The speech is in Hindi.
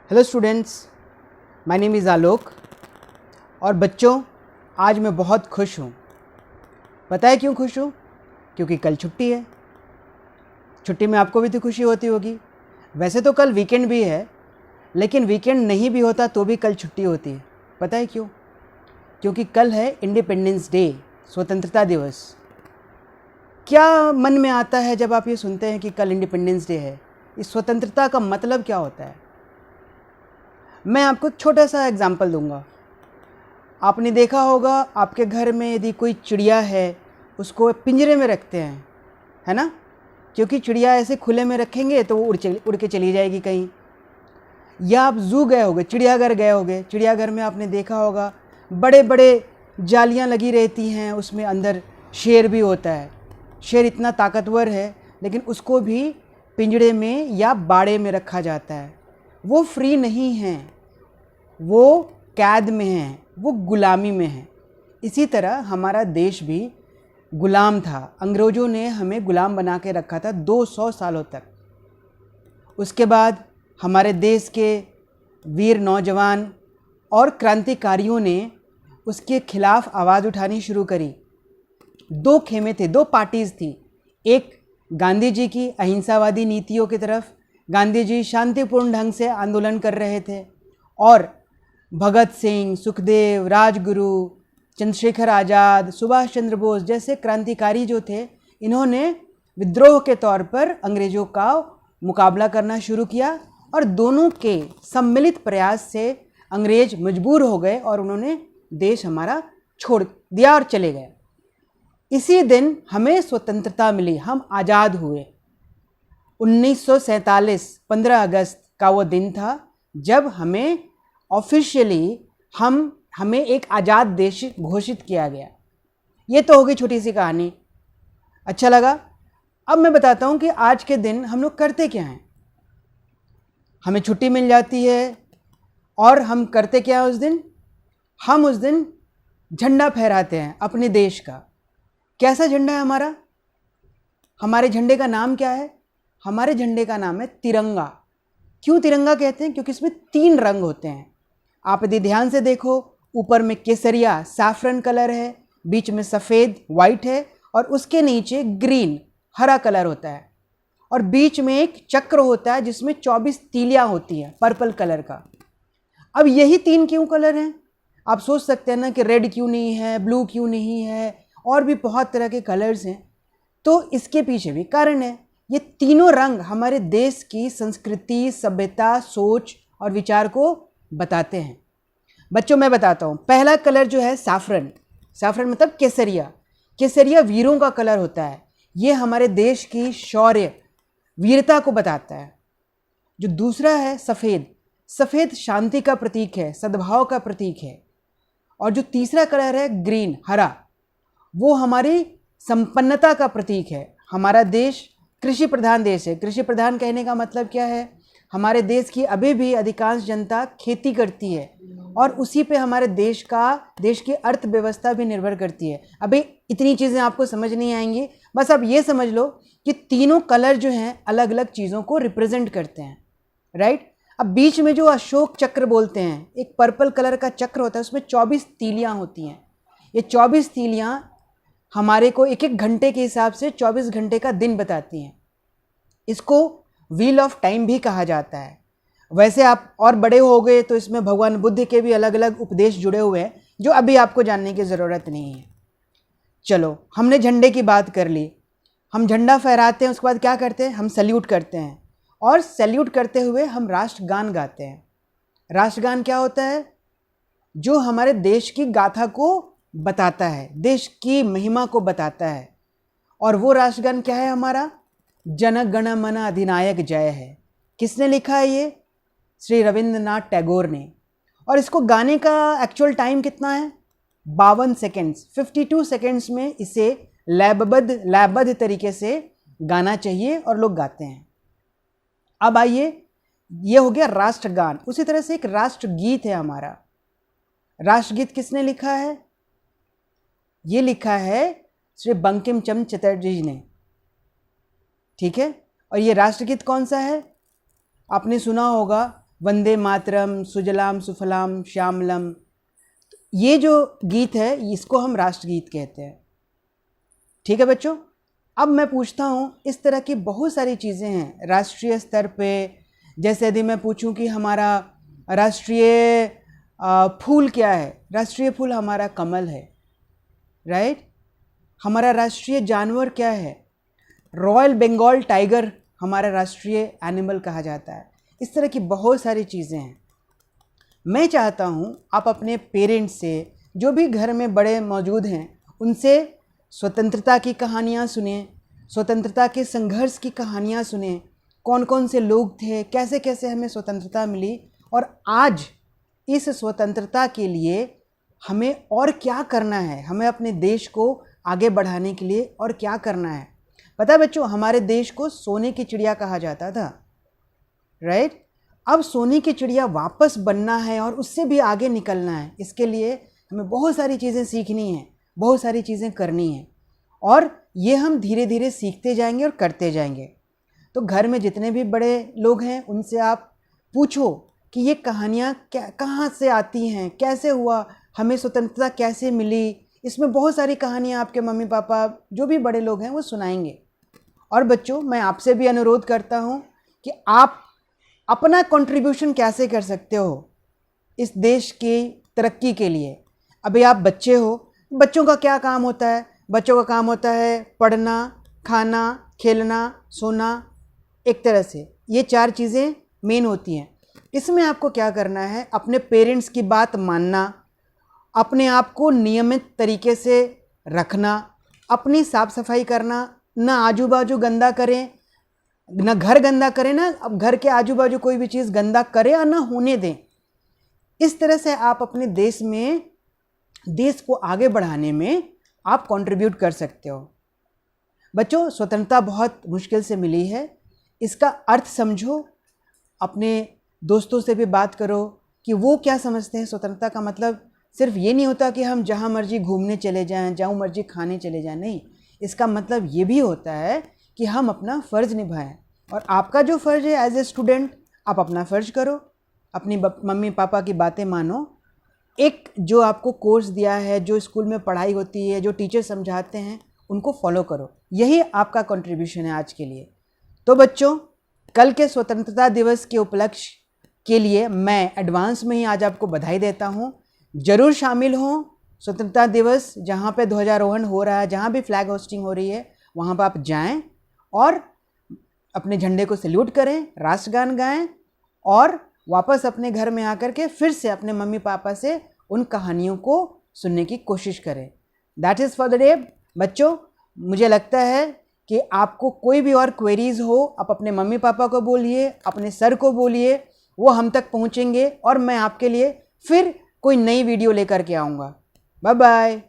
Hello students, my name is Alok. और बच्चों, आज मैं बहुत खुश हूँ। पता है क्यों खुश हूँ? क्योंकि कल छुट्टी है। छुट्टी में आपको भी तो खुशी होती होगी। वैसे तो कल वीकेंड भी है, लेकिन वीकेंड नहीं भी होता तो भी कल छुट्टी होती है। पता है क्यों? क्योंकि कल है इंडिपेंडेंस डे, स्वतंत्रता दिवस। क्या मन में आता है जब आप ये सुनते हैं कि कल इंडिपेंडेंस डे है? इस स्वतंत्रता का मतलब क्या होता है? मैं आपको एक छोटा सा एग्जाम्पल दूंगा। आपने देखा होगा, आपके घर में यदि कोई चिड़िया है, उसको पिंजरे में रखते हैं, है ना? क्योंकि चिड़िया ऐसे खुले में रखेंगे तो वो उड़ के चली जाएगी कहीं। या आप ज़ू गए होगे, चिड़ियाघर गए होगे। चिड़ियाघर में आपने देखा होगा बड़े बड़े जालियां लगी रहती हैं, उसमें अंदर शेर भी होता है। शेर इतना ताकतवर है, लेकिन उसको भी पिंजरे में या बाड़े में रखा जाता है। वो फ्री नहीं हैं, वो कैद में हैं, वो गुलामी में हैं। इसी तरह हमारा देश भी गुलाम था। अंग्रेज़ों ने हमें गुलाम बना के रखा था 200 सालों तक। उसके बाद हमारे देश के वीर नौजवान और क्रांतिकारियों ने उसके खिलाफ आवाज़ उठानी शुरू करी। दो खेमे थे, दो पार्टीज़ थी। एक गांधी जी की अहिंसावादी नीतियों की तरफ, गांधी जी शांतिपूर्ण ढंग से आंदोलन कर रहे थे, और भगत सिंह, सुखदेव, राजगुरु, चंद्रशेखर आज़ाद, सुभाष चंद्र बोस जैसे क्रांतिकारी जो थे, इन्होंने विद्रोह के तौर पर अंग्रेज़ों का मुकाबला करना शुरू किया। और दोनों के सम्मिलित प्रयास से अंग्रेज मजबूर हो गए और उन्होंने देश हमारा छोड़ दिया और चले गए। इसी दिन हमें स्वतंत्रता मिली, हम आज़ाद हुए। 1947 15 अगस्त का वो दिन था जब हमें ऑफिशियली हमें एक आज़ाद देश घोषित किया गया। ये तो होगी छोटी सी कहानी। अच्छा लगा? अब मैं बताता हूँ कि आज के दिन हम लोग करते क्या हैं। हमें छुट्टी मिल जाती है और हम करते क्या उस दिन? हम उस दिन झंडा फहराते हैं अपने देश का। कैसा झंडा है हमारा? हमारे झंडे का नाम क्या है? हमारे झंडे का नाम है तिरंगा। क्यों तिरंगा कहते हैं? क्योंकि इसमें 3 रंग होते हैं। आप यदि ध्यान से देखो, ऊपर में केसरिया सैफरन कलर है, बीच में सफ़ेद वाइट है, और उसके नीचे ग्रीन हरा कलर होता है, और बीच में एक चक्र होता है जिसमें 24 तीलियां होती हैं पर्पल कलर का। अब यही 3 क्यों कलर हैं? आप सोच सकते हैं ना कि रेड क्यों नहीं है, ब्लू क्यों नहीं है, और भी बहुत तरह के कलर्स हैं। तो इसके पीछे भी कारण है। ये तीनों रंग हमारे देश की संस्कृति, सभ्यता, सोच और विचार को बताते हैं। बच्चों, मैं बताता हूँ। पहला कलर जो है सैफरन, सैफरन मतलब केसरिया। केसरिया वीरों का कलर होता है। ये हमारे देश की शौर्य, वीरता को बताता है। जो दूसरा है सफ़ेद, सफ़ेद शांति का प्रतीक है, सद्भाव का प्रतीक है। और जो तीसरा कलर है ग्रीन हरा, वो हमारी संपन्नता का प्रतीक है। हमारा देश कृषि प्रधान देश है। कृषि प्रधान कहने का मतलब क्या है? हमारे देश की अभी भी अधिकांश जनता खेती करती है, और उसी पे हमारे देश की अर्थव्यवस्था भी निर्भर करती है। अभी इतनी चीज़ें आपको समझ नहीं आएंगी, बस आप ये समझ लो कि तीनों कलर जो हैं अलग अलग चीज़ों को रिप्रेजेंट करते हैं, राइट? अब बीच में जो अशोक चक्र बोलते हैं, एक पर्पल कलर का चक्र होता है, उसमें 24 तीलियाँ होती हैं। ये 24 तीलियाँ हमारे को एक एक घंटे के हिसाब से 24 घंटे का दिन बताती हैं। इसको व्हील ऑफ टाइम भी कहा जाता है। वैसे आप और बड़े हो गए तो इसमें भगवान बुद्ध के भी अलग अलग उपदेश जुड़े हुए हैं, जो अभी आपको जानने की ज़रूरत नहीं है। चलो, हमने झंडे की बात कर ली। हम झंडा फहराते हैं, उसके बाद क्या करते हैं? हम सैल्यूट करते हैं, और सैल्यूट करते हुए हम राष्ट्रगान गाते हैं। राष्ट्रगान क्या होता है? जो हमारे देश की गाथा को बताता है, देश की महिमा को बताता है। और वो राष्ट्रगान क्या है हमारा? जन गण मन अधिनायक जय है। किसने लिखा है ये? श्री रविंद्रनाथ टैगोर ने। और इसको गाने का एक्चुअल टाइम कितना है? 52 सेकेंड्स, 52 सेकेंड्स में इसे लयबद्ध तरीके से गाना चाहिए, और लोग गाते हैं। अब आइए, ये हो गया राष्ट्रगान। उसी तरह से एक राष्ट्रगीत है हमारा। राष्ट्रगीत किसने लिखा है? ये लिखा है श्री बंकिम चंद्र चटर्जी ने, ठीक है? और ये राष्ट्रगीत कौन सा है? आपने सुना होगा, वंदे मातरम, सुजलाम सुफलाम श्यामलम, ये जो गीत है इसको हम राष्ट्रगीत कहते हैं। ठीक है बच्चों, अब मैं पूछता हूँ, इस तरह की बहुत सारी चीज़ें हैं राष्ट्रीय स्तर पे। जैसे यदि मैं पूछूं कि हमारा राष्ट्रीय फूल क्या है, राष्ट्रीय फूल हमारा कमल है, राइट। हमारा राष्ट्रीय जानवर क्या है, रॉयल बंगाल टाइगर हमारा राष्ट्रीय एनिमल कहा जाता है। इस तरह की बहुत सारी चीज़ें हैं। मैं चाहता हूँ आप अपने पेरेंट्स से, जो भी घर में बड़े मौजूद हैं, उनसे स्वतंत्रता की कहानियाँ सुने, स्वतंत्रता के संघर्ष की कहानियाँ सुने, कौन कौन से लोग थे, कैसे कैसे हमें स्वतंत्रता मिली, और आज इस स्वतंत्रता के लिए हमें और क्या करना है, हमें अपने देश को आगे बढ़ाने के लिए और क्या करना है। पता है बच्चों, हमारे देश को सोने की चिड़िया कहा जाता था, राइट। अब सोने की चिड़िया वापस बनना है और उससे भी आगे निकलना है। इसके लिए हमें बहुत सारी चीज़ें सीखनी हैं, बहुत सारी चीज़ें करनी हैं, और ये हम धीरे धीरे सीखते जाएंगे और करते जाएंगे। तो घर में जितने भी बड़े लोग हैं उनसे आप पूछो कि ये कहानियाँ कहाँ से आती हैं, कैसे हुआ, हमें स्वतंत्रता कैसे मिली। इसमें बहुत सारी कहानियाँ आपके मम्मी पापा जो भी बड़े लोग हैं वो सुनाएंगे। और बच्चों, मैं आपसे भी अनुरोध करता हूँ कि आप अपना कंट्रीब्यूशन कैसे कर सकते हो इस देश की तरक्की के लिए। अभी आप बच्चे हो, बच्चों का क्या काम होता है? बच्चों का काम होता है पढ़ना, खाना, खेलना, सोना। एक तरह से ये 4 चीज़ें मेन होती हैं। इसमें आपको क्या करना है, अपने पेरेंट्स की बात मानना, अपने आप को नियमित तरीके से रखना, अपनी साफ़ सफाई करना, ना आजू बाजू गंदा करें, ना घर गंदा करें, ना अब घर के आजू बाजू कोई भी चीज़ गंदा करें और ना होने दें। इस तरह से आप अपने देश को आगे बढ़ाने में आप कंट्रीब्यूट कर सकते हो। बच्चों, स्वतंत्रता बहुत मुश्किल से मिली है, इसका अर्थ समझो, अपने दोस्तों से भी बात करो कि वो क्या समझते हैं। स्वतंत्रता का मतलब सिर्फ ये नहीं होता कि हम जहाँ मर्जी घूमने चले जाएं, जहाँ मर्जी खाने चले जाएं, नहीं। इसका मतलब ये भी होता है कि हम अपना फ़र्ज़ निभाएं, और आपका जो फ़र्ज़ है एज ए स्टूडेंट, आप अपना फ़र्ज़ करो, अपनी मम्मी पापा की बातें मानो, एक जो आपको कोर्स दिया है, जो स्कूल में पढ़ाई होती है, जो टीचर समझाते हैं, उनको फॉलो करो। यही आपका कंट्रीब्यूशन है आज के लिए। तो बच्चों, कल के स्वतंत्रता दिवस के उपलक्ष्य के लिए मैं एडवांस में ही आज आपको बधाई देता हूँ। ज़रूर शामिल हों स्वतंत्रता दिवस, जहाँ पे ध्वजारोहण हो रहा है, जहाँ भी फ्लैग होस्टिंग हो रही है, वहाँ पर आप जाएं और अपने झंडे को सैल्यूट करें, राष्ट्रगान गाएं, और वापस अपने घर में आकर के फिर से अपने मम्मी पापा से उन कहानियों को सुनने की कोशिश करें। That is for the day. बच्चों, मुझे लगता है कि आपको कोई भी और क्वेरीज़ हो, आप अपने मम्मी पापा को बोलिए, अपने सर को बोलिए, वो हम तक पहुँचेंगे, और मैं आपके लिए फिर कोई नई वीडियो लेकर के आऊँगा। Bye bye.